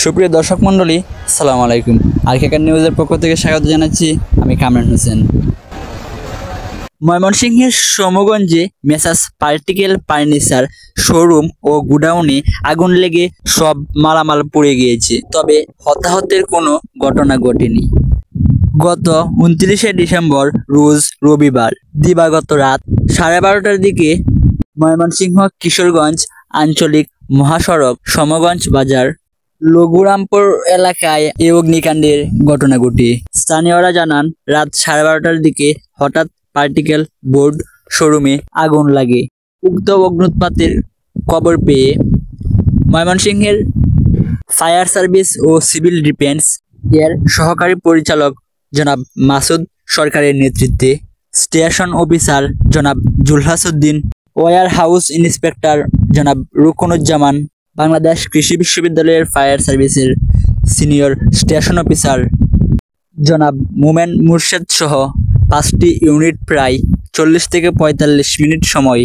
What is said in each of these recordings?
সুপ্রিয় দর্শক মণ্ডলী, আসসালামু আলাইকুম। আরকেকার নিউজের পক্ষ থেকে স্বাগত জানাচ্ছি, আমি কামরান হোসেন। ময়মনসিংহের সমগঞ্জে মেসার্স পার্টিকেল ফার্নিচার শোরুম ও গুডাউনে আগুন লেগে সব মালামাল পুড়ে গিয়েছে, তবে হতাহতের কোনো ঘটনা ঘটেনি। গত 29শে ডিসেম্বর রোজ রবিবার দিবাগত রাত 12:30টার দিকে ময়মনসিংহ কিশোরগঞ্জ আঞ্চলিক মহাসড়ক সমগঞ্জ বাজার লঘুরামপুর এলাকায় এই অগ্নিকাণ্ডের ঘটনা ঘটে। স্থানীয়রা জানান, রাত 12:30টার দিকে হঠাৎ পার্টিকেল বোর্ড শোরুমে আগুন লাগে। উক্ত অগ্নুৎপাতের খবর পেয়ে ময়মনসিংহের ফায়ার সার্ভিস ও সিভিল ডিফেন্স এর সহকারী পরিচালক জনাব মাসুদ সরকারের নেতৃত্বে স্টেশন অফিসার জনাব জুলহাসউদ্দিন, ওয়ার হাউস ইন্সপেক্টর জনাব রুকনুজ্জামান, বাংলাদেশ কৃষি বিশ্ববিদ্যালয়ের ফায়ার সার্ভিসের সিনিয়র স্টেশন অফিসার জনাব মোমেন মুর্শেদ সহ 5টি ইউনিট প্রায় 40 থেকে 45 মিনিট সময়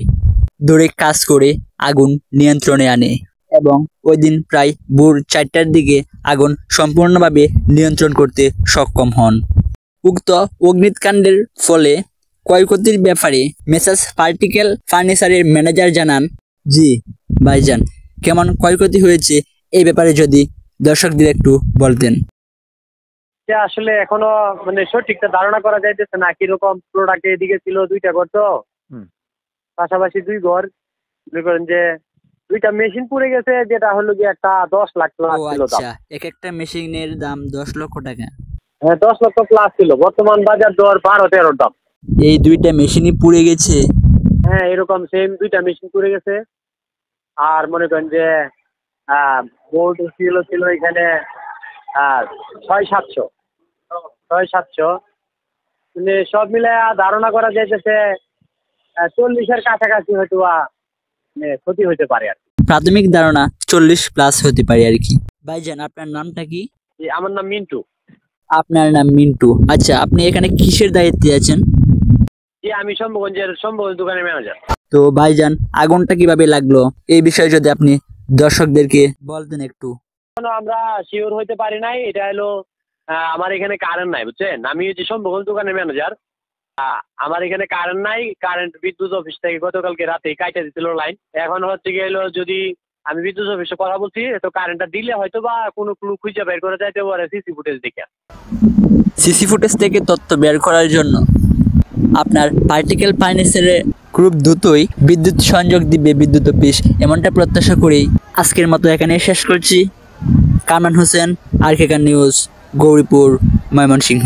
ধরে কাজ করে আগুন নিয়ন্ত্রণে আনে এবং ওই দিন প্রায় ভোর 4টার দিকে আগুন সম্পূর্ণভাবে নিয়ন্ত্রণ করতে সক্ষম হন। উক্ত অগ্নিকাণ্ডের ফলে ক্ষয়ক্ষতির ব্যাপারে মেসার্স পার্টিকেল ফার্নিচারের ম্যানেজার জানান, জি ভাইজান, কেমন ক্ষয়ক্ষতি হয়েছে এই ব্যাপারে যদি দর্শকদের একটু বলতেন। আসলে এখনো সঠিকটা ধারণা করা যাইতেছে না, কিরকম প্রোডাক্ট এদিকে ছিল 2টা ঘর, তো পাশাপাশি 2 ঘর, মনে করেন যে 2টা মেশিন পুড়ে গেছে, যেটা হলো গিয়ে একটা 10 লাখ প্লাস ছিল দাম। আচ্ছা, এক একটা মেশিনের দাম 10 লক্ষ টাকা। হ্যাঁ, 10 লক্ষ প্লাস ছিল, বর্তমান বাজার দর 12-13 দাম। এই 2টা মেশিনই পুড়ে গেছে? হ্যাঁ, এরকম সেম 2টা মেশিন পুড়ে গেছে। আর মনে করেন যে বোর্ড ছিল এখানে 600-700 সব মিলে ধারণা করা যাইতেছে 40-এর কাছাকাছি হয়তো ক্ষতি হতে পারে আর কি। প্রাথমিক ধারণা 40 প্লাস হতে পারে আর কি। ভাইজান, আপনার নামটা কি? আমার নাম মিন্টু। আপনার নাম মিন্টু। আচ্ছা, আপনি এখানে কিসের দায়িত্বে আছেন? আমি সম্ভবগঞ্জ দোকানের ম্যানেজার। তো ভাইজান, আগুনটা কিভাবে লাগলো এই বিষয়ে যদি আপনি দর্শকদেরকে বলতেন একটু। আমরা শিওর হইতে পারি নাই, এটা হলো আমার এখানে কারেন্ট নাই, বুঝছেন। আমি হচ্ছে সম্ভবগঞ্জ দোকানের ম্যানেজার। আমার এখানে কারেন্ট নাই, কারেন্ট বিদ্যুৎ অফিস থেকে গতকালকে রাতে কাইটা দিছিল লাইন। এখন হচ্ছে গিয়ে যদি আমি বিদ্যুৎ অফিসে কথা বলছি, তো কারেন্টটা দিলে হয়তো বা কোনো ক্লু খুঁজে বের করে যাইতে পারে সিসি ফুটেজ দেখে। সিসি ফুটেজ থেকে তথ্য বের করার জন্য আপনার পার্টিকেল ফার্নিচারের গ্রুপ দ্রুতই বিদ্যুৎ সংযোগ দিবে বিদ্যুৎ অফিস, এমনটা প্রত্যাশা করেই আজকের মতো এখানে শেষ করছি। কামরান হোসেন, আরকেকার নিউজ, গৌরীপুর, ময়মনসিংহ।